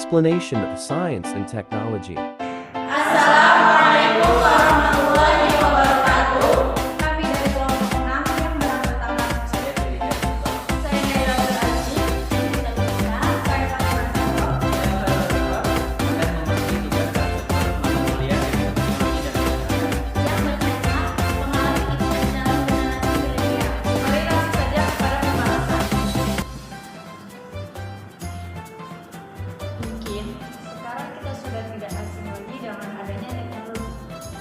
explanation of science and technology. Assalamualaikum warahmatullahi wabarakatuh. Kami dari kelompok 6 yang beranggotakan saya Naila Aji, kita berguna, saya Fatimah Saro, yang bertema pengalami ibadah dalam generasi milenial. Mari langsung saja kepada pembahasan. Mungkin sekarang kita sudah tidak asing lagi dengan adanya teknologi,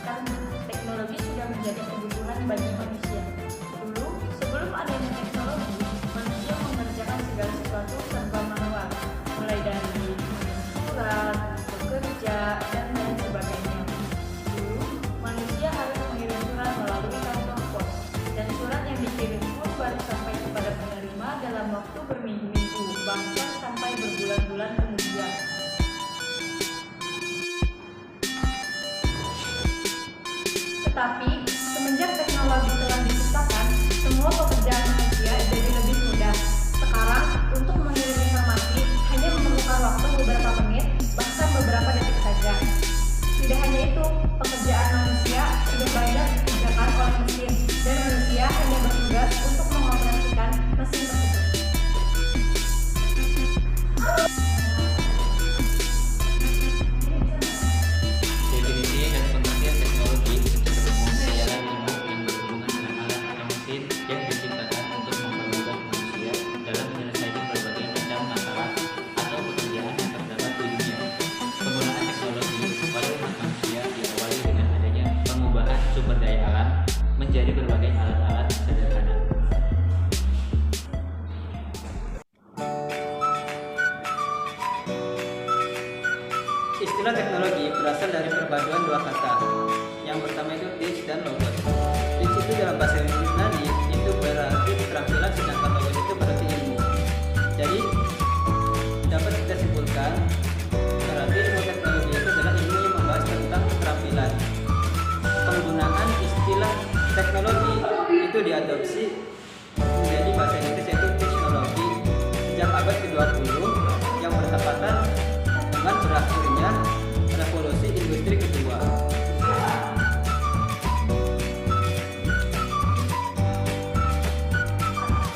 karena teknologi sudah menjadi kebutuhan bagi manusia. Dulu, sebelum adanya teknologi, manusia mengerjakan segala sesuatu serba manual, mulai dari surat, bekerja, dan lain sebagainya. Dulu, manusia harus mengirim surat melalui kantor pos, dan surat yang dikirim pun baru sampai kepada penerima dalam waktu berminggu-minggu, bahkan sampai berbulan-bulan kemudian. Tetapi, semenjak teknologi telah diciptakan, semua pekerjaan manusia jadi lebih mudah. Sekarang, untuk mengirim informasi hanya memerlukan waktu beberapa menit, bahkan beberapa detik saja. Tidak hanya itu, pekerjaan manusia sudah banyak dikerjakan oleh mesin, dan manusia hanya bertugas untuk mengoperasikan mesin tersebut. Definisi dan pengertian teknologi secara umum adalah ilmu yang berhubungan dengan alat atau mesin yang diciptakan untuk mempermudah manusia dalam menyelesaikan berbagai macam masalah atau pekerjaan yang terdapat di dunia. Penggunaan teknologi pada umat manusia diawali dengan adanya pengubahan sumber daya alam menjadi berbagai alat-alat sederhana. Istilah teknologi berasal dari perpaduan dua kata. Yang pertama itu teach dan logos. Teach itu dalam bahasa Yunani itu berarti keterampilan, sedangkan logos itu berarti ilmu. Jadi dapat kita simpulkan berarti ilmu teknologi itu adalah ilmu yang membahas tentang keterampilan. Penggunaan istilah teknologi itu diadopsi menjadi bahasa Inggris yaitu teknologi sejak abad ke-20 yang bertepatan dengan berakhirnya revolusi industri kedua.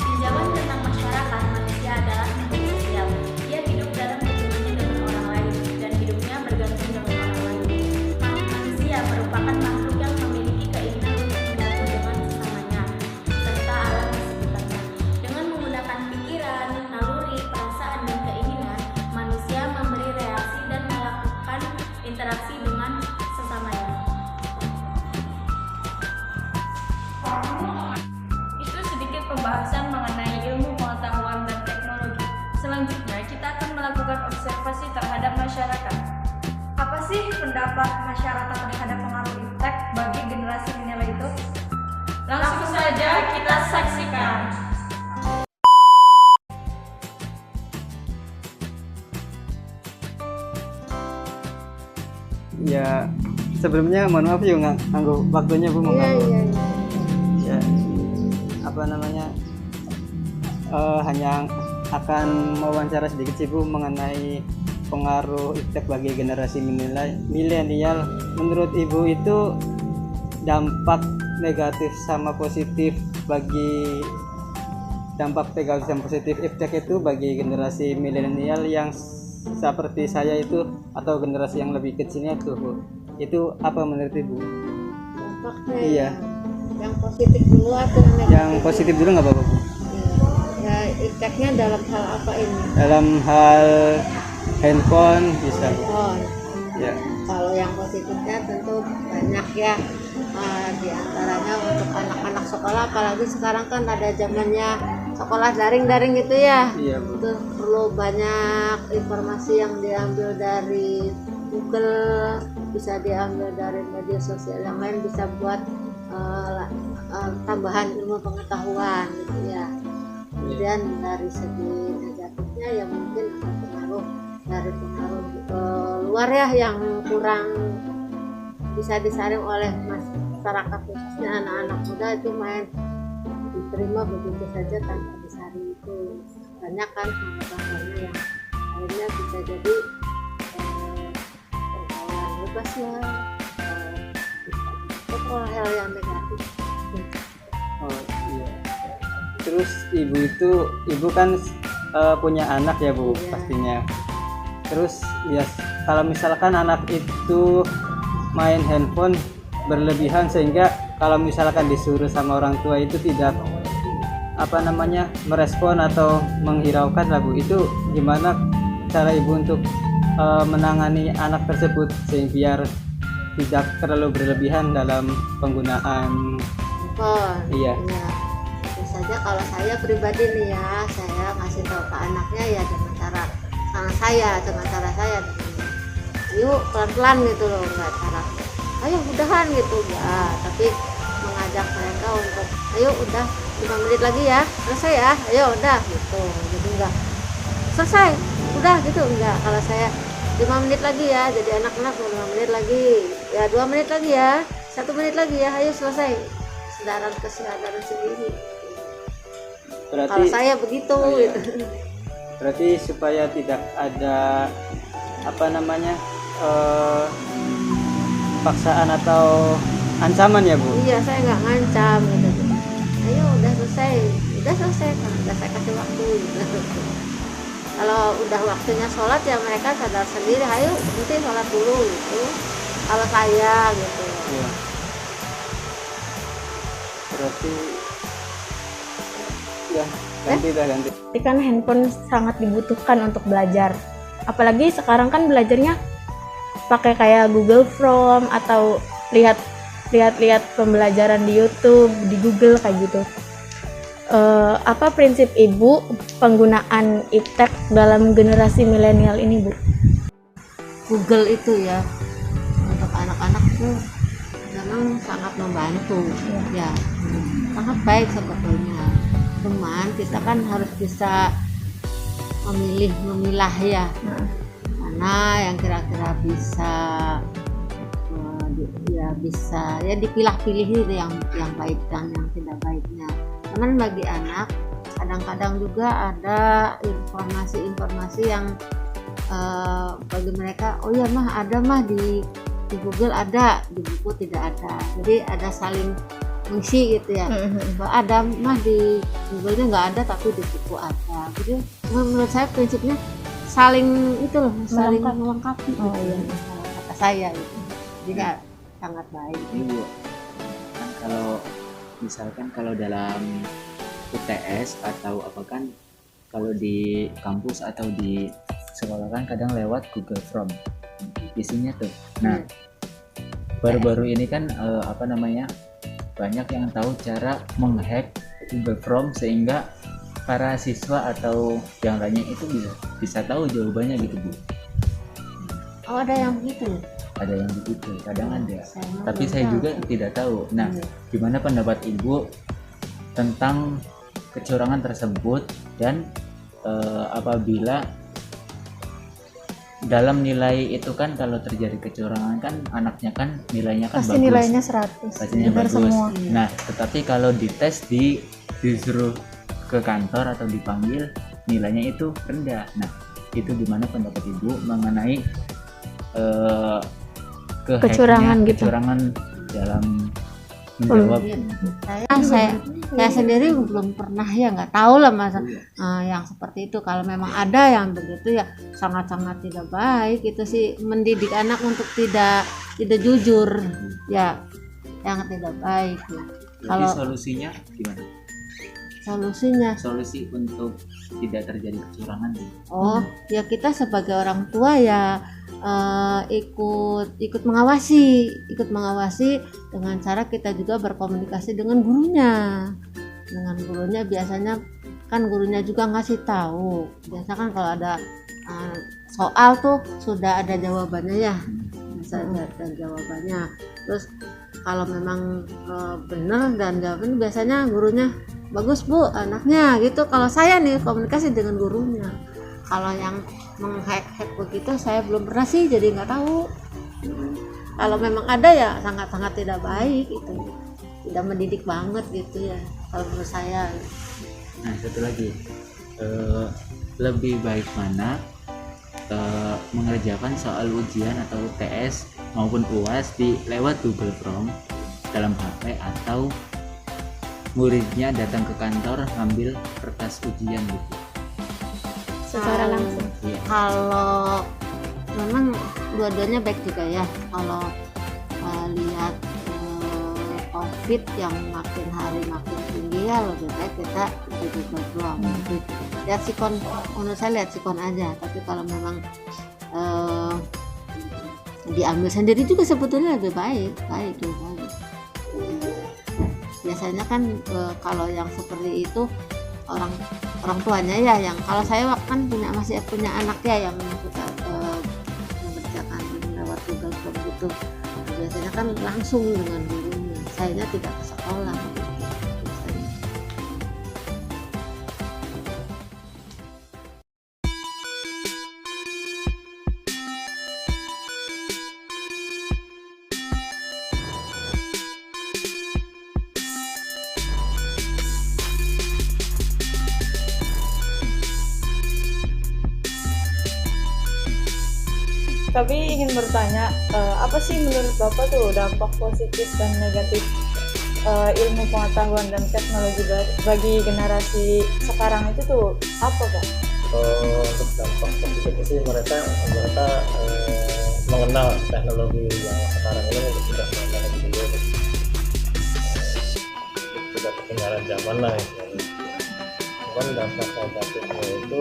Pinjaman tentang masyarakat manusia adalah makhluk sosial. Dia hidup dalam hubungannya dengan orang lain dan hidupnya bergantung dengan orang lain. Manusia merupakan makhluk yang memiliki keinginan untuk menyatu dengan sesamanya serta alam di sekitarnya. Dengan menggunakan pikiran, naluri, perasaan, dan keinginan, manusia memberi reaksi dan melakukan interaksi dengan sesamanya. Itu sedikit pembahasan mengenai ilmu pengetahuan dan teknologi. Selanjutnya, kita akan melakukan observasi terhadap masyarakat. Apa sih pendapat masyarakat terhadap pengaruh iptek bagi generasi milenial itu? Langsung saja kita saksikan. Ya, sebelumnya mohon maaf ya nggak nganggu waktunya Bu. Iya. Ya, apa namanya? Hanya akan mewawancara sedikit sih Bu mengenai pengaruh iptek bagi generasi milenial. Menurut Ibu itu dampak negatif sama positif bagi iptek itu bagi generasi milenial yang seperti saya itu atau generasi yang lebih kecilnya tuh Bu. Itu apa menurut Ibu? Dampaknya Iya. yang positif dulu atau negatif? Yang positif dulu nggak apa-apa Bu? Ya, ipteknya dalam hal apa ini? Dalam hal handphone bisa Bu. Oh, Ya. kalau yang positifnya tentu banyak ya. Di antaranya untuk anak-anak sekolah, apalagi sekarang kan ada zamannya sekolah daring gitu ya. Iya Bu. Itu perlu banyak informasi yang diambil dari Google, bisa diambil dari media sosial yang lain, bisa buat tambahan ilmu pengetahuan gitu ya. Kemudian dari segi negatifnya ya mungkin ada pengaruh dari pengaruh luar ya yang kurang bisa disaring oleh masyarakat, khususnya anak-anak muda itu main diterima begitu saja tanpa disaring. Itu banyak kan contohnya yang akhirnya bisa jadi tugasnya, pokoknya hal yang negatif. Oh iya. Terus ibu kan punya anak ya Bu, Iya. pastinya. Terus ya kalau misalkan anak itu main handphone berlebihan sehingga kalau misalkan disuruh sama orang tua itu tidak merespon atau menghiraukan lah Bu, itu gimana cara ibu untuk menangani anak tersebut sehingga biar tidak terlalu berlebihan dalam penggunaan? Handphone. Iya. Ya. Tentu saja kalau saya pribadi nih ya, saya ngasih tahu ke anaknya ya dengan cara saya yuk pelan-pelan gitu loh, nggak cara ayo udahan gitu ya, tapi mengajak mereka untuk ayo udah 5 menit lagi ya, selesai ya, ayo udah gitu. Jadi enggak selesai udah gitu, enggak. Kalau saya 5 menit lagi ya, jadi anak-anak 5 menit lagi ya, 2 menit lagi ya, 1 menit lagi ya, ayo selesai, kesadaran sendiri. Berarti Kalau saya begitu Oh, iya. gitu. Berarti supaya tidak ada paksaan atau ancaman ya Bu? Iya, saya nggak ngancam gitu. Ayo udah selesai kan udah saya kasih waktu gitu. Kalau udah waktunya sholat ya mereka sadar sendiri, ayo nanti sholat dulu gitu. Kalau saya gitu. Iya. Berarti ya ganti. Tapi kan handphone sangat dibutuhkan untuk belajar. Apalagi sekarang kan belajarnya pakai kayak Google Form atau lihat pembelajaran di YouTube, di Google kayak gitu. Apa prinsip ibu penggunaan iptek dalam generasi milenial ini, Bu? Google itu ya untuk anak-anak tuh memang sangat membantu ya, sangat baik sebetulnya. Cuman kita kan harus bisa memilah ya, mana yang kira-kira bisa ya dipilah-pilih itu yang baik dan yang tidak baiknya. Cuman bagi anak kadang-kadang juga ada informasi yang bagi mereka, oh ya mah ada mah di Google ada, di buku tidak ada. Jadi ada saling mengisi gitu ya. Ada mah di Google-nya nggak ada tapi di buku ada. Jadi menurut saya prinsipnya saling melengkapi. Oh iya. Kata saya gitu. Jadi sangat baik. Ini Bu, kan kalau dalam UTS atau apa kan, kalau di kampus atau di sekolah kan kadang lewat Google Form isinya tuh. Nah, baru-baru ini kan banyak yang tahu cara menghack Google Form sehingga para siswa atau yang lainnya itu bisa tahu jawabannya gitu Bu. Oh, ada yang begitu. Ada yang begitu, kadang ada. Saya Tapi belum saya tahu. juga tidak tahu. Nah, Iya. gimana pendapat Ibu tentang kecurangan tersebut dan apabila dalam nilai itu kan kalau terjadi kecurangan kan anaknya kan nilainya kan Pasti bagus. nilainya 100. Pastinya Benar bagus. semua. Nah, tetapi kalau dites disuruh ke kantor atau dipanggil nilainya itu rendah. Nah, itu gimana pendapat Ibu mengenai Kecurangan gitu. kecurangan dalam menjawab? Saya sendiri belum pernah ya, nggak tahu lah masa yang seperti itu. Kalau memang ada yang begitu ya sangat-sangat tidak baik. Itu sih mendidik anak untuk tidak jujur ya, yang tidak baik ya. Jadi Kalau- solusinya gimana? Solusi untuk tidak terjadi kecurangan gitu. Oh ya, kita sebagai orang tua ya ikut mengawasi dengan cara kita juga berkomunikasi dengan gurunya. Biasanya kan gurunya juga ngasih tahu. Biasa kan kalau ada soal tuh sudah ada jawabannya ya, ada jawabannya. Terus kalau memang benar dan jawabannya, biasanya gurunya bagus Bu anaknya gitu. Kalau saya nih komunikasi dengan gurunya. Kalau yang menghack begitu saya belum pernah sih, jadi nggak tahu. Kalau memang ada ya sangat-sangat tidak baik, itu tidak mendidik banget gitu ya kalau menurut saya. Nah, satu lagi, lebih baik mana mengerjakan soal ujian atau UTS maupun UAS lewat Google Form dalam HP, atau muridnya datang ke kantor ngambil kertas ujian gitu. Secara langsung. Iya. Kalau memang dua-duanya baik juga ya. Kalau lihat COVID yang makin hari makin tinggi, ya lebih baik kita di Google Form. Lihat sikon, menurut saya lihat sikon aja. Tapi kalau memang diambil sendiri juga sebetulnya lebih baik. Biasanya kan kalau yang seperti itu orang tuanya ya, yang kalau saya kan masih punya anak ya yang suka mengerjakan lewat Google Form gitu. Biasanya kan langsung dengan gurunya, saya tidak ke sekolah gitu, biasanya. Tapi ingin bertanya, apa sih menurut Bapak tuh dampak positif dan negatif ilmu pengetahuan dan teknologi bagi generasi sekarang itu tuh apa, Pak? Untuk dampak positifnya sih mereka mengenal teknologi yang sekarang ini sudah mengenal lebih dulu, sudah ketinggalan zaman lah ya. Cuman dampak negatifnya itu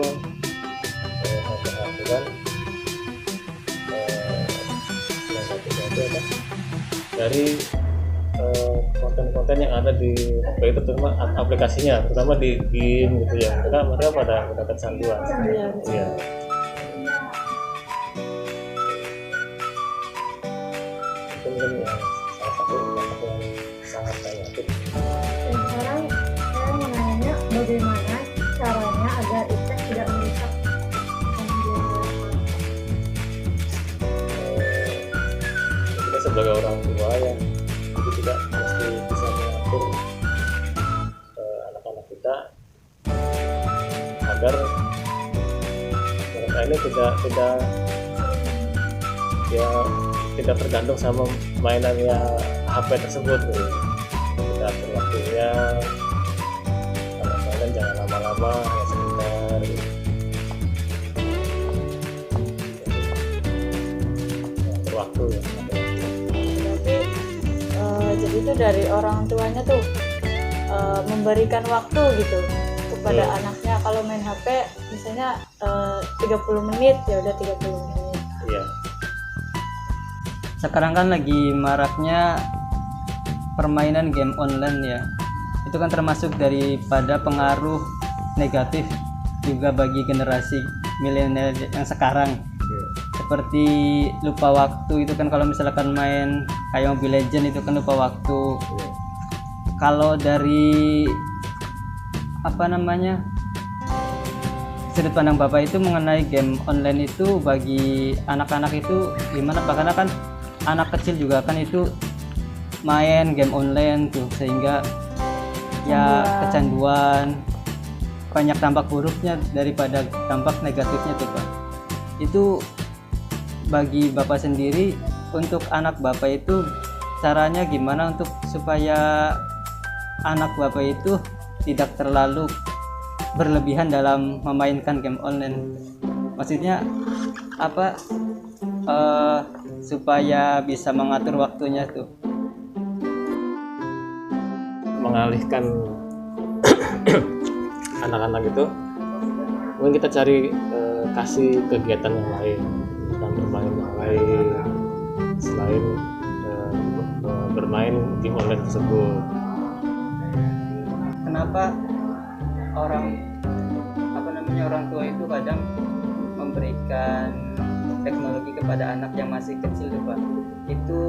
saya perhatikan negatifnya itu apa? Dari konten-konten yang ada di HP itu, terutama aplikasinya, terutama di game gitu ya, mereka pada kecanduan. Iya. Itu mungkin yang salah satu dampak yang sangat negatif. Dan sekarang saya mau nanya bagaimana caranya agar Iptek tidak merusak Kita sebagai orang tua ya, itu tidak mesti bisa mengatur anak-anak kita agar mereka ini tidak tergantung sama mainannya HP tersebut gitu. Kita atur waktunya, kalau mainan jangan lama-lama, hanya sebentar gitu. Atur waktu ya. jadi itu dari orang tuanya tuh memberikan waktu gitu kepada anaknya. Kalau main HP misalnya 30 menit ya udah 30 menit. Iya. Sekarang kan lagi maraknya permainan game online ya. Itu kan termasuk daripada pengaruh negatif juga bagi generasi milenial yang sekarang. Seperti lupa waktu itu kan, kalau misalkan main kayak Mobile Legends itu kan lupa waktu. Kalau dari sudut pandang Bapak itu mengenai game online itu bagi anak-anak itu gimana Pak? Karena kan anak kecil juga kan itu main game online tuh, sehingga ya kecanduan, banyak dampak buruknya daripada dampak negatifnya tuh Pak. Itu bagi Bapak sendiri, untuk anak Bapak itu caranya gimana untuk supaya anak Bapak itu tidak terlalu berlebihan dalam memainkan game online? Maksudnya apa, supaya bisa mengatur waktunya tuh, mengalihkan anak-anak itu mungkin kita cari kasih kegiatan yang lain, kita bermain yang lain selain bermain game online tersebut. kenapa orang tua itu kadang memberikan teknologi kepada anak yang masih kecil tuh Pak? Itu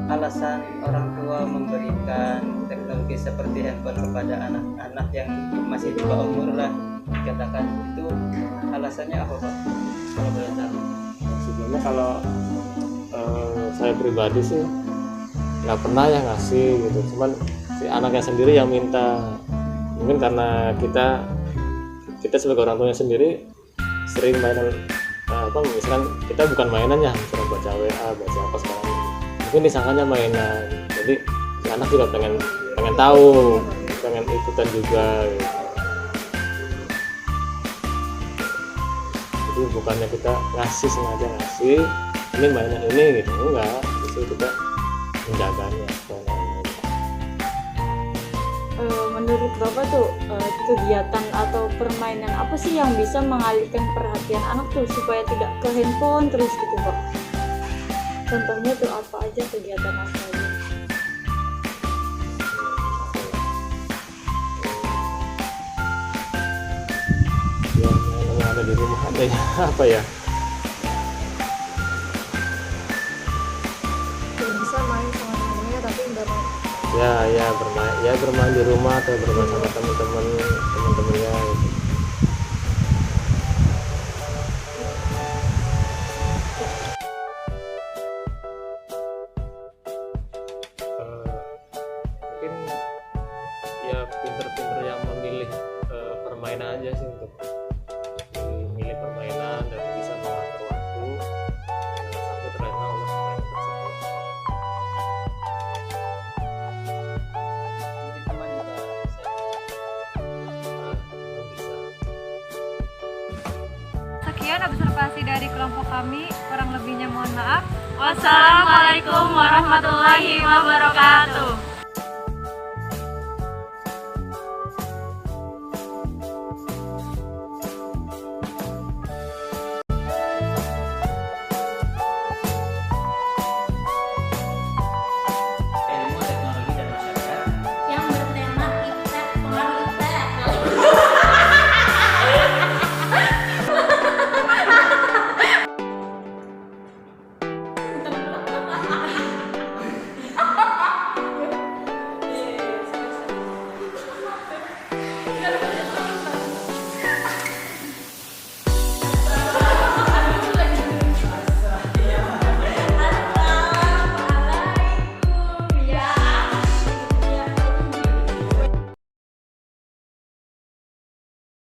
alasan orang tua memberikan teknologi seperti handphone kepada anak-anak yang masih di bawah umur lah, dikatakan itu alasannya apa Pak, kalau boleh tahu? Sebenarnya kalau saya pribadi sih nggak pernah yang ngasih gitu, cuman si anaknya sendiri yang minta. Mungkin karena kita sebagai orang tuanya sendiri sering mainan misalkan kita bukan mainannya, misalkan baca WA, baca apa sekarang, mungkin disangkanya mainan. Jadi si anak juga pengen tahu, pengen ikutan juga gitu. Jadi bukannya kita sengaja ngasih ini mainan ini gitu, enggak, justru kita menjaganya. Menurut Bapak tuh kegiatan atau permainan apa sih yang bisa mengalihkan perhatian anak tuh supaya tidak ke handphone terus gitu, Pak? Contohnya tuh apa aja, kegiatan apa aja? Yang ada di rumah aja ya, apa ya? Bisa main sama temennya tapi nggak mau. Bermain di rumah atau bermain sama teman-temannya gitu. Mungkin ya pinter-pinter yang memilih permainan aja sih, untuk memilih permainan dan bisa mengatur waktu sampai terlena oleh permainan tersebut. Teman juga bisa. Bisa. Sekian observasi dari kelompok kami, kurang lebihnya mohon maaf. Wassalamualaikum warahmatullahi wabarakatuh.